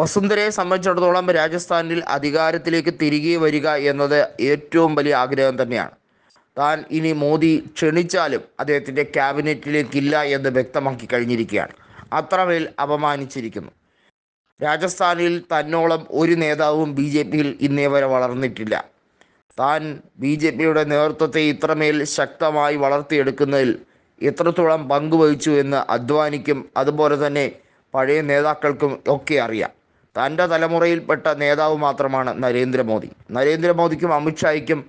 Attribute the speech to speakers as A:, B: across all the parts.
A: വസുന്ധരയെ സംബന്ധിച്ചിടത്തോളം രാജസ്ഥാനിൽ അധികാരത്തിലേക്ക് തിരികെ വരിക എന്നത് ഏറ്റവും വലിയ ആഗ്രഹം തന്നെയാണ്. താൻ ഇനി മോദി ക്ഷണിച്ചാലും അദ്ദേഹത്തിൻ്റെ ക്യാബിനറ്റിലേക്കില്ല എന്ന് വ്യക്തമാക്കി കഴിഞ്ഞിരിക്കുകയാണ്. അത്രമേൽ അപമാനിച്ചിരിക്കുന്നു. രാജസ്ഥാനിൽ തന്നോളം ഒരു നേതാവും ബി ജെ പിയിൽ ഇന്നേ വരെ വളർന്നിട്ടില്ല. താൻ ബി ജെ പിയുടെ നേതൃത്വത്തെ ഇത്രമേൽ ശക്തമായി വളർത്തിയെടുക്കുന്നതിൽ എത്രത്തോളം പങ്കുവഹിച്ചു എന്ന് അദ്വാനിക്കും അതുപോലെ തന്നെ പഴയ നേതാക്കൾക്കും ഒക്കെ അറിയാം. തൻ്റെ തലമുറയിൽപ്പെട്ട നേതാവ് മാത്രമാണ് നരേന്ദ്രമോദി. നരേന്ദ്രമോദിക്കും അമിത്ഷായ്ക്കും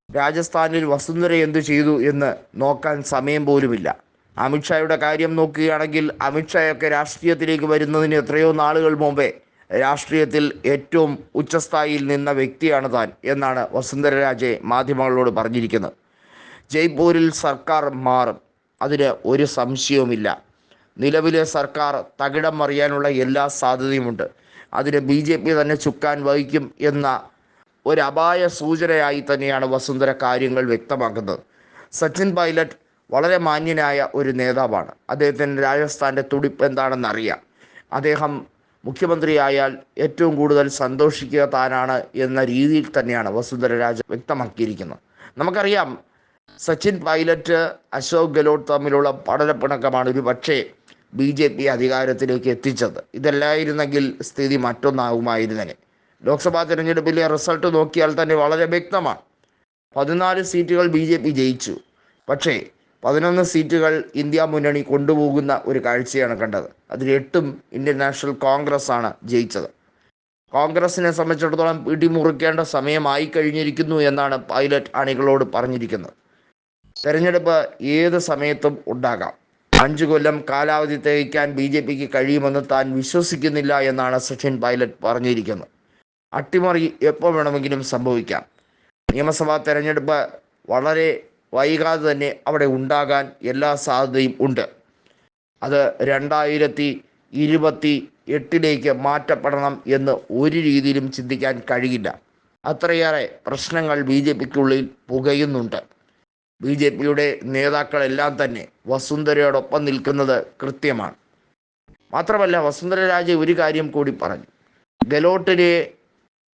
A: രാജസ്ഥാനിൽ വസുന്ധര എന്തു ചെയ്തു എന്ന് നോക്കാൻ സമയം പോലുമില്ല. അമിത്ഷായുടെ കാര്യം നോക്കുകയാണെങ്കിൽ അമിത്ഷായൊക്കെ രാഷ്ട്രീയത്തിലേക്ക് വരുന്നതിന് എത്രയോ നാളുകൾ മുമ്പേ രാഷ്ട്രീയത്തിൽ ഏറ്റവും ഉച്ചസ്ഥായിയിൽ നിന്ന വ്യക്തിയാണ് താൻ എന്നാണ് വസുന്ധര രാജെ മാധ്യമങ്ങളോട് പറഞ്ഞിരിക്കുന്നത്. ജയ്പൂരിൽ സർക്കാർ മാറും, അതിന് ഒരു സംശയവുമില്ല. നിലവിലെ സർക്കാർ തകിടം മറിയാനുള്ള എല്ലാ സാധ്യതയുമുണ്ട്. അതിന് ബി ജെ പി തന്നെ ചുക്കാൻ വഹിക്കും എന്ന ഒരു അപായ സൂചനയായി തന്നെയാണ് വസുന്ധര കാര്യങ്ങൾ വ്യക്തമാക്കുന്നത്. സച്ചിൻ പൈലറ്റ് വളരെ മാന്യനായ ഒരു നേതാവാണ്. അദ്ദേഹത്തിന് രാജസ്ഥാൻ്റെ തുടിപ്പ് എന്താണെന്നറിയാം. അദ്ദേഹം മുഖ്യമന്ത്രിയായാൽ ഏറ്റവും കൂടുതൽ സന്തോഷിക്കുക താനാണ് എന്ന രീതിയിൽ തന്നെയാണ് വസുന്ധര രാജ വ്യക്തമാക്കിയിരിക്കുന്നത്. നമുക്കറിയാം, സച്ചിൻ പൈലറ്റ് അശോക് ഗെഹ്ലോട്ട് തമ്മിലുള്ള പഠനപ്പിണക്കമാണ് ഒരു പക്ഷേ ബി ജെ പി അധികാരത്തിലേക്ക് എത്തിച്ചത്. ഇതല്ലായിരുന്നെങ്കിൽ സ്ഥിതി മറ്റൊന്നാകുമായിരുന്നേനെ. ലോക്സഭാ തിരഞ്ഞെടുപ്പിലെ റിസൾട്ട് നോക്കിയാൽ തന്നെ വളരെ വ്യക്തമാണ്. 14 സീറ്റുകൾ ബി ജെ പി ജയിച്ചു. പക്ഷേ 11 സീറ്റുകൾ ഇന്ത്യ മുന്നണി കൊണ്ടുപോകുന്ന ഒരു കാഴ്ചയാണ് കണ്ടത്. അതിൽ 8ഉം ഇന്ത്യൻ നാഷണൽ കോൺഗ്രസ് ആണ് ജയിച്ചത്. കോൺഗ്രസിനെ സംബന്ധിച്ചിടത്തോളം പിടിമുറുക്കേണ്ട സമയമായി കഴിഞ്ഞിരിക്കുന്നു എന്നാണ് പൈലറ്റ് അണികളോട് പറഞ്ഞിരിക്കുന്നത്. തെരഞ്ഞെടുപ്പ് ഏത് സമയത്തും ഉണ്ടാകാം. 5 കൊല്ലം കാലാവധി തികയ്ക്കാൻ ബി ജെ പിക്ക് കഴിയുമെന്ന് താൻ വിശ്വസിക്കുന്നില്ല എന്നാണ് സച്ചിൻ പൈലറ്റ് പറഞ്ഞിരിക്കുന്നത്. അട്ടിമറി എപ്പോൾ വേണമെങ്കിലും സംഭവിക്കാം. നിയമസഭാ തെരഞ്ഞെടുപ്പ് വളരെ വൈകാതെ തന്നെ അവിടെ ഉണ്ടാകാൻ എല്ലാ സാധ്യതയും ഉണ്ട്. അത് 2028 മാറ്റപ്പെടണം എന്ന് ഒരു രീതിയിലും ചിന്തിക്കാൻ കഴിയില്ല. അത്രയേറെ പ്രശ്നങ്ങൾ ബി ജെ പിക്കുള്ളിൽ പുകയുന്നുണ്ട്. ബി ജെ പിയുടെ നേതാക്കളെല്ലാം തന്നെ വസുന്ധരയോടൊപ്പം നിൽക്കുന്നത് കൃത്യമാണ്. മാത്രമല്ല, വസുന്ധര രാജെ ഒരു കാര്യം കൂടി പറഞ്ഞു. ഗെഹ്ലോട്ടിനെ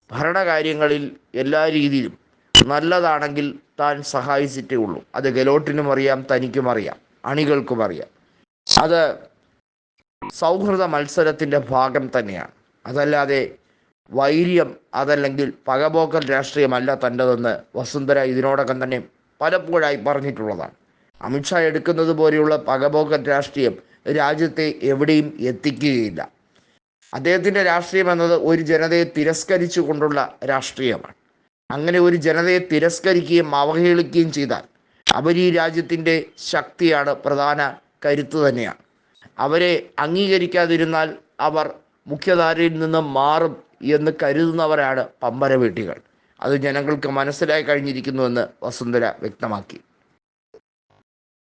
A: ഭരണകാര്യങ്ങളിൽ എല്ലാ രീതിയിലും നല്ലതാണെങ്കിൽ താൻ സഹായിച്ചിട്ടേ ഉള്ളൂ. അത് ഗെഹ്ലോട്ടിനും അറിയാം, തനിക്കും അറിയാം, അണികൾക്കും അറിയാം. അത് സൗഹൃദ മത്സരത്തിൻ്റെ ഭാഗം തന്നെയാണ്. അതല്ലാതെ വൈര്യം അതല്ലെങ്കിൽ പകപോക്കൽ രാഷ്ട്രീയമല്ല തൻ്റെതെന്ന് വസുന്ധര ഇതിനോടകം തന്നെ പലപ്പോഴായി പറഞ്ഞിട്ടുള്ളതാണ്. അമിത്ഷാ എടുക്കുന്നത് പോലെയുള്ള പകപോക്കൽ രാഷ്ട്രീയം രാജ്യത്തെ എവിടെയും എത്തിക്കുകയില്ല. അദ്ദേഹത്തിൻ്റെ രാഷ്ട്രീയം എന്നത് ഒരു ജനതയെ തിരസ്കരിച്ചു കൊണ്ടുള്ള രാഷ്ട്രീയമാണ്. അങ്ങനെ ഒരു ജനതയെ തിരസ്കരിക്കുകയും അവഹേളിക്കുകയും ചെയ്താൽ അവർ ഈ രാജ്യത്തിൻ്റെ ശക്തിയാണ്, പ്രധാന കരുത്ത് തന്നെയാണ്. അവരെ അംഗീകരിക്കാതിരുന്നാൽ അവർ മുഖ്യധാരയിൽ നിന്ന് മാറും എന്ന് കരുതുന്നവരാണ് പമ്പര വീട്ടികൾ. അത് ജനങ്ങൾക്ക് മനസ്സിലായി കഴിഞ്ഞിരിക്കുന്നുവെന്ന് വസുന്ധര വ്യക്തമാക്കി.